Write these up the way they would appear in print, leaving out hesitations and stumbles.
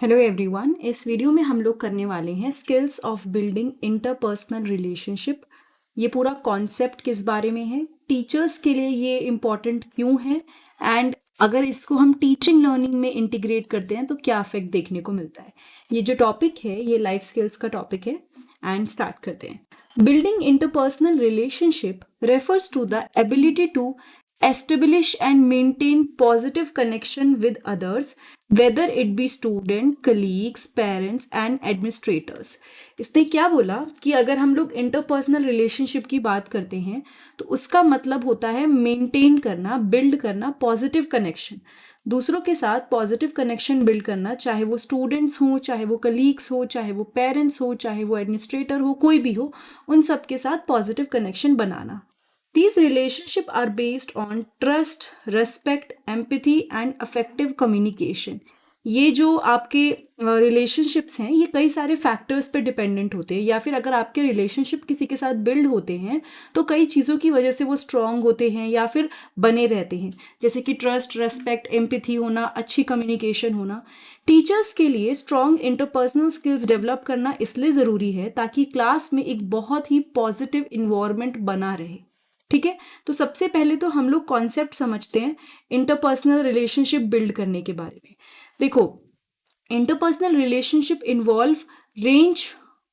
Hello everyone, इस video में हम लोग करने वाले हैं skills of building interpersonal relationship. ये पूरा कॉन्सेप्ट किस बारे में है, टीचर्स के लिए ये इम्पॉर्टेंट क्यों है, एंड अगर इसको हम टीचिंग लर्निंग में इंटीग्रेट करते हैं तो क्या इफेक्ट देखने को मिलता है। ये जो टॉपिक है ये लाइफ स्किल्स का टॉपिक है। एंड स्टार्ट करते हैं। Building interpersonal relationship refers to the ability to establish and maintain positive connection with others, whether it be student, colleagues, parents and administrators। इसने क्या बोला कि अगर हम लोग इंटरपर्सनल रिलेशनशिप की बात करते हैं तो उसका मतलब होता है मेंटेन करना, बिल्ड करना पॉजिटिव कनेक्शन, दूसरों के साथ पॉजिटिव कनेक्शन बिल्ड करना, चाहे वो स्टूडेंट्स हो, चाहे वो कलीग्स हो, चाहे वो पेरेंट्स हो, चाहे वो एडमिनिस्ट्रेटर हो, कोई भी हो, उन सब के साथ positive connection banana. These relationships are based on trust, respect, empathy and effective communication। ये जो आपके रिलेशनशिप्स हैं ये कई सारे फैक्टर्स पे डिपेंडेंट होते हैं, या फिर अगर आपके रिलेशनशिप किसी के साथ बिल्ड होते हैं तो कई चीज़ों की वजह से वो स्ट्रांग होते हैं या फिर बने रहते हैं, जैसे कि ट्रस्ट, रेस्पेक्ट, एम्पैथी होना, अच्छी कम्युनिकेशन होना। टीचर्स के लिए स्ट्रांग इंटरपर्सनल स्किल्स डेवलप करना इसलिए ज़रूरी है ताकि क्लास में एक बहुत ही पॉजिटिव इन्वायरमेंट बना रहे। ठीक है, तो सबसे पहले तो हम लोग कॉन्सेप्ट समझते हैं इंटरपर्सनल रिलेशनशिप बिल्ड करने के बारे में। देखो, interpersonal relationship involve range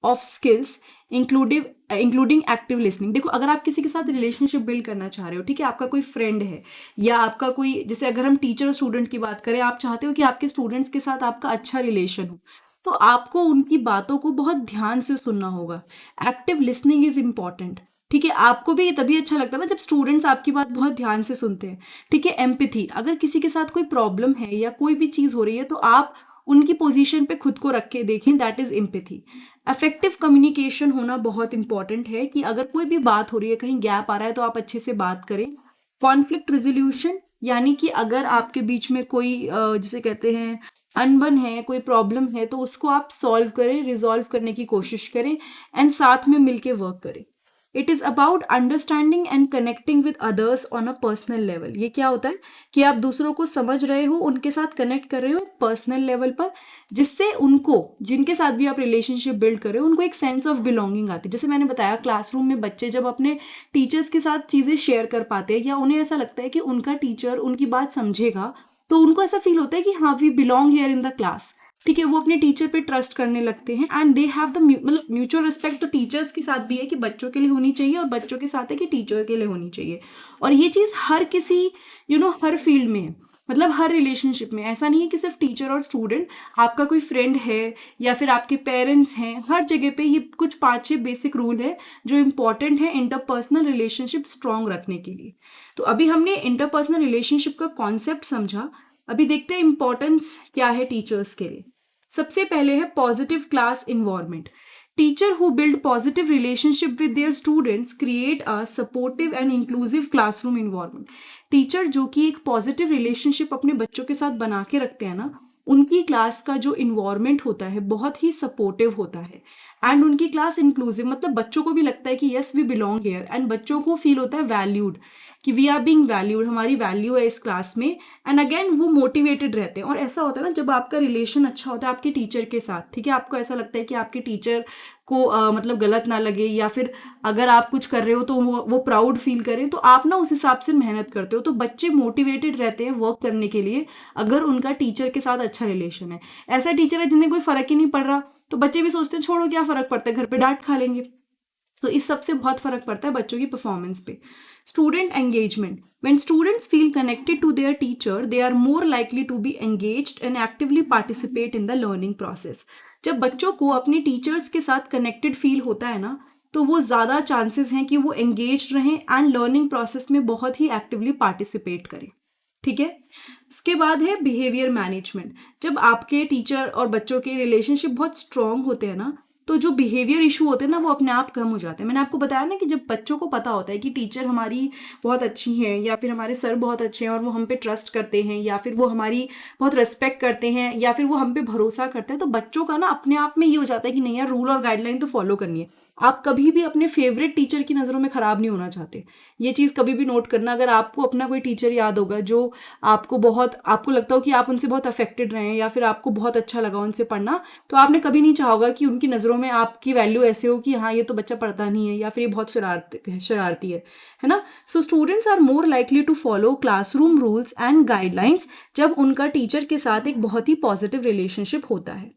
of skills including active listening. देखो, अगर आप किसी के साथ रिलेशनशिप बिल्ड करना चाह रहे हो, ठीक है, आपका कोई फ्रेंड है या आपका कोई, जैसे अगर हम टीचर और स्टूडेंट की बात करें, आप चाहते हो कि आपके स्टूडेंट्स के साथ आपका अच्छा रिलेशन हो, तो आपको उनकी बातों को बहुत ध्यान से सुनना होगा। Active listening is important. ठीक है, आपको भी तभी अच्छा लगता है ना जब स्टूडेंट्स आपकी बात बहुत ध्यान से सुनते हैं। ठीक है, एम्पैथी, अगर किसी के साथ कोई प्रॉब्लम है या कोई भी चीज़ हो रही है तो आप उनकी पोजीशन पे खुद को रख के देखें, that is empathy. Effective communication होना बहुत इंपॉर्टेंट है कि अगर कोई भी बात हो रही है, कहीं गैप आ रहा है तो आप अच्छे से बात करें। कॉन्फ्लिक्ट रिजोल्यूशन, यानी कि अगर आपके बीच में कोई जिसे कहते हैं अनबन है, कोई प्रॉब्लम है, तो उसको आप सॉल्व करें, रिजॉल्व करने की कोशिश करें एंड साथ में मिलके वर्क करें। It is about understanding and connecting with others on a personal level. ये क्या होता है कि आप दूसरों को समझ रहे हो, उनके साथ कनेक्ट कर रहे हो पर्सनल लेवल पर, जिससे उनको, जिनके साथ भी आप रिलेशनशिप बिल्ड कर रहे हो, उनको एक सेंस ऑफ बिलोंगिंग आती है। जैसे मैंने बताया, क्लासरूम में बच्चे जब अपने टीचर्स के साथ चीज़ें शेयर कर पाते हैं या उन्हें ऐसा लगता है कि उनका टीचर उनकी बात समझेगा, तो उनको ऐसा फील होता है कि हाँ, we belong here in the class. ठीक है, वो अपने टीचर पे ट्रस्ट करने लगते हैं एंड दे हैव द मतलब म्यूचुअल रिस्पेक्ट। तो टीचर्स के साथ भी है कि बच्चों के लिए होनी चाहिए और बच्चों के साथ है कि टीचर के लिए होनी चाहिए। और ये चीज़ हर किसी हर फील्ड में है, मतलब हर रिलेशनशिप में। ऐसा नहीं है कि सिर्फ टीचर और स्टूडेंट, आपका कोई फ्रेंड है या फिर आपके पेरेंट्स हैं, हर जगह पे ये कुछ 5-6 बेसिक रूल है जो इंपॉर्टेंट है इंटरपर्सनल रिलेशनशिप स्ट्रांग रखने के लिए। तो अभी हमने इंटरपर्सनल रिलेशनशिप का कॉन्सेप्ट समझा। अभी देखते हैं इंपॉर्टेंस क्या है टीचर्स के लिए। सबसे पहले है positive class environment. Teacher who build positive relationship with there students create a supportive and inclusive classroom environment. Teacher जो कि एक पॉजिटिव रिलेशनशिप अपने बच्चों के साथ बना के रखते हैं ना, उनकी क्लास का जो इन्वायरमेंट होता है बहुत ही सपोर्टिव होता है एंड उनकी क्लास इंक्लूसिव, मतलब बच्चों को भी लगता है कि yes we belong here, and बच्चों को फील होता है वैल्यूड, कि वी आर बीइंग वैल्यूड, हमारी वैल्यू है इस क्लास में। एंड अगेन वो मोटिवेटेड रहते हैं। और ऐसा होता है ना, जब आपका रिलेशन अच्छा होता है आपके टीचर के साथ, ठीक है, आपको ऐसा लगता है कि आपके टीचर को मतलब गलत ना लगे, या फिर अगर आप कुछ कर रहे हो तो वो प्राउड फील करें, तो आप ना उस हिसाब से मेहनत करते हो, तो बच्चे मोटिवेटेड रहते हैं वर्क करने के लिए अगर उनका टीचर के साथ अच्छा रिलेशन है। ऐसा टीचर है जिन्हें कोई फर्क ही नहीं पड़ रहा, तो बच्चे भी सोचते हैं छोड़ो क्या फर्क पड़ता है, घर पे डांट खा लेंगे। तो इस सब से बहुत फर्क पड़ता है बच्चों की परफॉर्मेंस पे। Student engagement, when students feel connected to their teacher they are more likely to be engaged and actively participate in the learning process। जब बच्चों को अपने टीचर्स के साथ कनेक्टेड फील होता है ना, तो वो ज़्यादा चांसेस हैं कि वो एंगेज रहें एंड लर्निंग प्रोसेस में बहुत ही एक्टिवली पार्टिसिपेट करें। ठीक है, उसके बाद है बिहेवियर मैनेजमेंट। जब आपके टीचर और बच्चों के रिलेशनशिप बहुत स्ट्रांग होते हैं ना, तो जो बिहेवियर इशू होते हैं ना वो अपने आप कम हो जाते हैं। मैंने आपको बताया ना कि जब बच्चों को पता होता है कि टीचर हमारी बहुत अच्छी हैं या फिर हमारे सर बहुत अच्छे हैं और वो हम पे ट्रस्ट करते हैं या फिर वो हमारी बहुत रिस्पेक्ट करते हैं या फिर वो हम पे भरोसा करते हैं, तो बच्चों का ना अपने आप में ये हो जाता है कि नहीं यार, रूल और गाइडलाइन तो फॉलो करनी है। आप कभी भी अपने फेवरेट टीचर की नज़रों में ख़राब नहीं होना चाहते। ये चीज़ कभी भी नोट करना। अगर आपको अपना कोई टीचर याद होगा जो आपको लगता हो कि आप उनसे बहुत अफेक्टेड रहे हैं या फिर आपको बहुत अच्छा लगा उनसे पढ़ना, तो आपने कभी नहीं चाहोगा कि उनकी नज़रों में आपकी वैल्यू ऐसे हो कि हाँ, ये तो बच्चा पढ़ता नहीं है या फिर ये बहुत शरारती है ना। So students are more likely to follow classroom rules and guidelines जब उनका टीचर के साथ एक बहुत ही पॉजिटिव रिलेशनशिप होता है।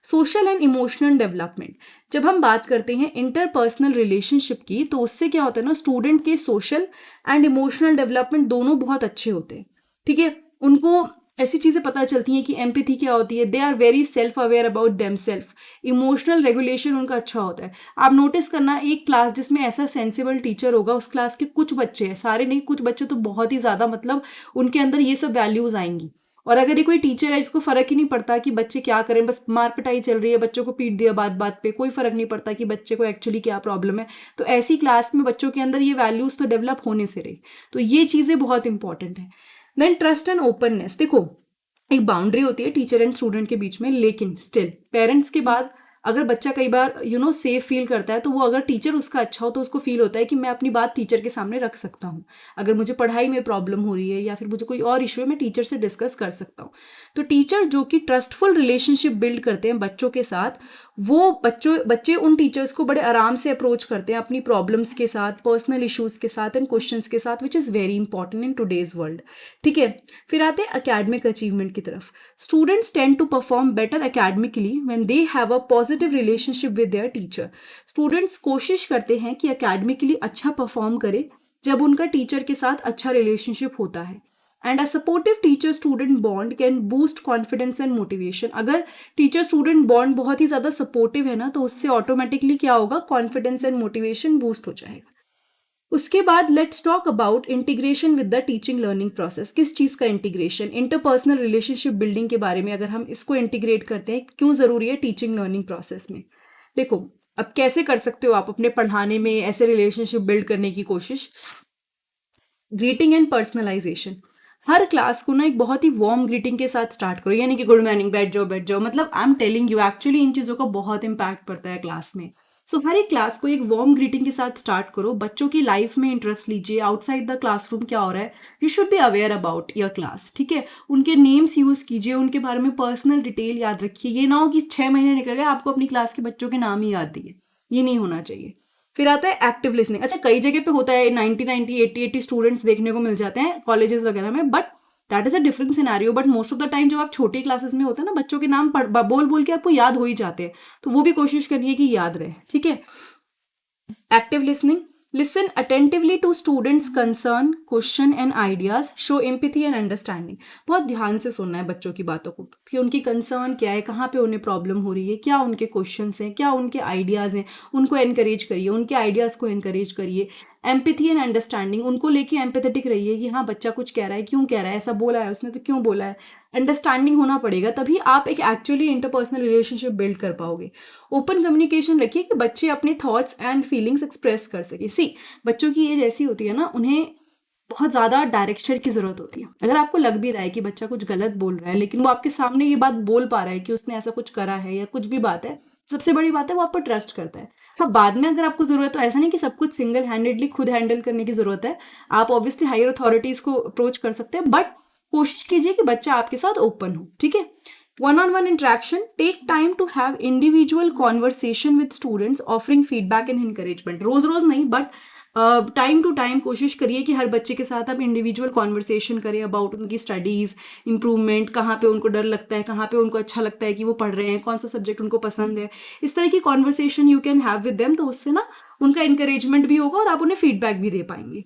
सोशल एंड इमोशनल डेवलपमेंट, जब हम बात करते हैं इंटरपर्सनल रिलेशनशिप की, तो उससे क्या होता है ना, स्टूडेंट के सोशल एंड इमोशनल डेवलपमेंट दोनों बहुत अच्छे होते हैं। ठीक है, उनको ऐसी चीज़ें पता चलती हैं कि एम्पैथी क्या होती है, they are very self aware about them self, emotional regulation उनका अच्छा होता है। आप नोटिस करना, एक क्लास जिसमें ऐसा सेंसिबल टीचर होगा, उस क्लास के कुछ बच्चे हैं, सारे नहीं, कुछ बच्चे तो बहुत ही ज़्यादा, मतलब उनके अंदर ये सब वैल्यूज़ आएंगी। और अगर ये कोई टीचर है जिसको फर्क ही नहीं पड़ता कि बच्चे क्या करें, बस मार पिटाई चल रही है, बच्चों को पीट दिया बात बात पे, कोई फर्क नहीं पड़ता कि बच्चे को एक्चुअली क्या प्रॉब्लम है, तो ऐसी क्लास में बच्चों के अंदर ये वैल्यूज तो डेवलप होने से रही। तो ये चीज़ें बहुत इंपॉर्टेंट है। देन ट्रस्ट एंड ओपननेस, देखो एक बाउंड्री होती है टीचर एंड स्टूडेंट के बीच में, लेकिन स्टिल पेरेंट्स के बाद अगर बच्चा कई बार सेफ फील करता है, तो वो अगर टीचर उसका अच्छा हो तो उसको फील होता है कि मैं अपनी बात टीचर के सामने रख सकता हूँ। अगर मुझे पढ़ाई में प्रॉब्लम हो रही है या फिर मुझे कोई और इशू है, मैं टीचर से डिस्कस कर सकता हूँ। तो टीचर जो कि ट्रस्टफुल रिलेशनशिप बिल्ड करते हैं बच्चों के साथ, वो बच्चे उन टीचर्स को बड़े आराम से अप्रोच करते हैं अपनी प्रॉब्लम्स के साथ, पर्सनल इश्यूज के साथ एंड क्वेश्चंस के साथ, which is very important in today's world. ठीक है, फिर आते हैं अकेडमिक अचीवमेंट की तरफ। Students tend to perform better academically when they have a positive relationship with their teacher. Students कोशिश करते हैं कि अकेडमिकली अच्छा परफॉर्म करें जब उनका टीचर के साथ अच्छा रिलेशनशिप होता है। And a supportive teacher student bond can boost confidence and motivation. अगर टीचर स्टूडेंट बॉन्ड बहुत ही ज़्यादा सपोर्टिव है ना, तो उससे ऑटोमेटिकली क्या होगा, कॉन्फिडेंस एंड मोटिवेशन बूस्ट हो जाएगा। उसके बाद let's talk about integration with the teaching learning process. किस चीज़ का इंटीग्रेशन, इंटरपर्सनल रिलेशनशिप बिल्डिंग के बारे में अगर हम इसको इंटीग्रेट करते हैं, क्यों ज़रूरी है टीचिंग लर्निंग प्रोसेस में। देखो, अब कैसे कर सकते हो आप अपने पढ़ाने में ऐसे रिलेशनशिप बिल्ड करने की कोशिश। ग्रीटिंग एंड पर्सनलाइजेशन, हर क्लास को ना एक बहुत ही वार्म ग्रीटिंग के साथ स्टार्ट करो, यानी कि गुड मॉर्निंग, बैठ जाओ बैठ जाओ। मतलब I am telling you, actually in चीज़ों का बहुत इंपैक्ट पड़ता है क्लास में। सो हर एक क्लास को एक वार्म ग्रीटिंग के साथ स्टार्ट करो, बच्चों की लाइफ में इंटरेस्ट लीजिए, आउटसाइड द क्लासरूम क्या हो रहा है, you should be aware about your class. ठीक है, उनके नेम्स यूज़ कीजिए, उनके बारे में पर्सनल डिटेल याद रखिए। ये ना हो कि 6 महीने निकल गए, आपको अपनी क्लास के बच्चों के नाम ही याद दिए, ये नहीं होना चाहिए। फिर आता है एक्टिव लिसनिंग। अच्छा, कई जगह पे होता है 90 80 स्टूडेंट्स देखने को मिल जाते हैं कॉलेजेस वगैरह में, but that is a different scenario. But most of the time जब आप छोटी क्लासेस में होते हैं ना, बच्चों के नाम बोल बोल के आपको याद हो ही जाते हैं, तो वो भी कोशिश करिए कि याद रहे। ठीक है, active listening, listen attentively to students concern, question and ideas, show empathy and understanding. बहुत ध्यान से सुनना है बच्चों की बातों को कि उनकी कंसर्न क्या है, कहाँ पे उन्हें प्रॉब्लम हो रही है, क्या उनके क्वेश्चंस हैं, क्या उनके आइडियाज़ हैं, उनको एनकरेज करिए, उनके आइडियाज़ को एनकरेज करिए। एम्पैथी एंड अंडरस्टैंडिंग, उनको लेके एम्पैथेटिक रहिए कि हाँ, बच्चा कुछ कह रहा है, क्यों कह रहा है, ऐसा बोला है उसने तो क्यों बोला है। अंडरस्टैंडिंग होना पड़ेगा, तभी आप एक एक्चुअली इंटरपर्सनल रिलेशनशिप बिल्ड कर पाओगे। ओपन कम्युनिकेशन रखिए कि बच्चे अपने थॉट्स एंड फीलिंग्स एक्सप्रेस कर सके। सी, बच्चों की एज ऐसी होती है ना, उन्हें बहुत ज़्यादा डायरेक्शन की ज़रूरत होती है। अगर आपको लग भी रहा है कि बच्चा कुछ गलत बोल रहा है, लेकिन वो आपके सामने ये बात बोल पा रहा है कि उसने ऐसा कुछ करा है या कुछ भी बात है, सबसे बड़ी बात है वो आप पर ट्रस्ट करता है। हाँ, बाद में अगर आपको ज़रूरत, तो ऐसा नहीं कि सब कुछ सिंगल हैंडेडली खुद हैंडल करने की ज़रूरत है, आप ऑब्वियसली हायर अथॉरिटीज़ को अप्रोच कर सकते हैं, बट कोशिश कीजिए कि बच्चा आपके साथ ओपन हो। ठीक है, one-on-one interaction, take time to have individual conversation with students, offering feedback and encouragement। रोज रोज नहीं, बट टाइम टू टाइम कोशिश करिए कि हर बच्चे के साथ आप इंडिविजुअल कॉन्वर्सेशन करें अबाउट उनकी स्टडीज़, इंप्रूवमेंट, कहाँ पे उनको डर लगता है, कहाँ पे उनको अच्छा लगता है कि वो पढ़ रहे हैं, कौन सा सब्जेक्ट उनको पसंद है। इस तरह की conversation you can have with them, तो उससे ना उनका इंकरेजमेंट भी होगा और आप उन्हें फीडबैक भी दे पाएंगे।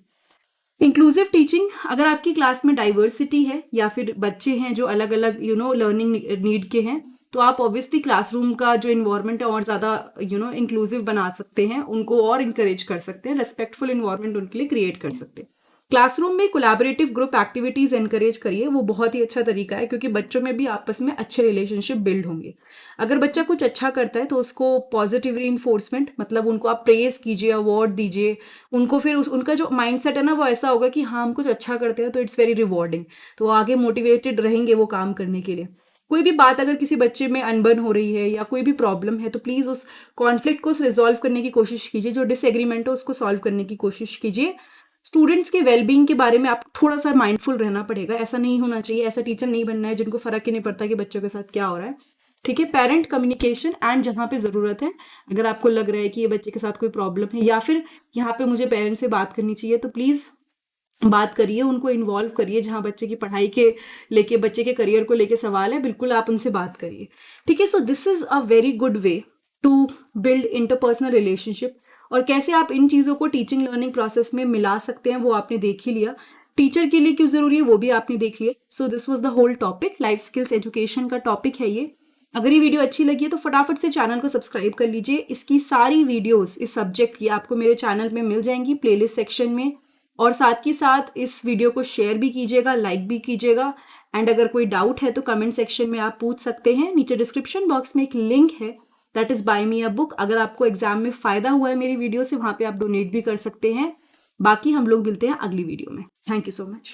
इंक्लूसिव टीचिंग, अगर आपकी क्लास में डाइवर्सिटी है या फिर बच्चे हैं जो अलग अलग लर्निंग नीड के हैं, तो आप ऑब्वियसली क्लासरूम का जो इन्वायरमेंट है और ज़्यादा इंक्लूसिव बना सकते हैं, उनको और इंकरेज कर सकते हैं, रेस्पेक्टफुल इन्वायरमेंट उनके लिए क्रिएट कर सकते हैं। क्लासरूम में कोलैबोरेटिव ग्रुप एक्टिविटीज एनकरेज करिए, वो बहुत ही अच्छा तरीका है क्योंकि बच्चों में भी आपस में अच्छे रिलेशनशिप बिल्ड होंगे। अगर बच्चा कुछ अच्छा करता है तो उसको पॉजिटिव रीइंफोर्समेंट, मतलब उनको आप प्रेज कीजिए, अवार्ड दीजिए, उनको फिर उनका जो माइंडसेट है ना वो ऐसा होगा कि हाँ हम कुछ अच्छा करते हैं तो इट्स वेरी रिवॉर्डिंग, तो वो आगे मोटिवेटेड रहेंगे वो काम करने के लिए। कोई भी बात अगर किसी बच्चे में अनबन हो रही है या कोई भी प्रॉब्लम है तो प्लीज़ उस कॉन्फ्लिक्ट को रिजॉल्व करने की कोशिश कीजिए, जो डिसएग्रीमेंट है उसको सॉल्व करने की कोशिश कीजिए। स्टूडेंट्स के वेलबींग के बारे में आपको थोड़ा सा माइंडफुल रहना पड़ेगा, ऐसा नहीं होना चाहिए, ऐसा टीचर नहीं बनना है जिनको फर्क ही नहीं पड़ता कि बच्चों के साथ क्या हो रहा है। ठीक है, पेरेंट कम्युनिकेशन एंड जहाँ पे ज़रूरत है, अगर आपको लग रहा है कि ये बच्चे के साथ कोई प्रॉब्लम है या फिर यहाँ पे मुझे पेरेंट्स से बात करनी चाहिए तो प्लीज़ बात करिए, उनको इन्वॉल्व करिए। जहाँ बच्चे की पढ़ाई के लेके, बच्चे के करियर को लेके सवाल है, बिल्कुल आप उनसे बात करिए। ठीक है, so this is a very good way to build interpersonal relationship. और कैसे आप इन चीज़ों को टीचिंग लर्निंग प्रोसेस में मिला सकते हैं वो आपने देख ही लिया। टीचर के लिए क्यों ज़रूरी है वो भी आपने देख लिया। So this was the whole topic, life skills education का टॉपिक है ये। अगर ये वीडियो अच्छी लगी है तो फटाफट से चैनल को सब्सक्राइब कर लीजिए। इसकी सारी वीडियोस इस सब्जेक्ट की आपको मेरे चैनल में मिल जाएंगी प्लेलिस्ट सेक्शन में। और साथ ही साथ इस वीडियो को शेयर भी कीजिएगा, लाइक भी कीजिएगा। एंड अगर कोई डाउट है तो कमेंट सेक्शन में आप पूछ सकते हैं। नीचे डिस्क्रिप्शन बॉक्स में एक लिंक है, that is by me a book. अगर आपको एग्जाम में फ़ायदा हुआ है मेरी वीडियो से, वहाँ पे आप डोनेट भी कर सकते हैं। बाकी हम लोग मिलते हैं अगली वीडियो में। Thank you so much.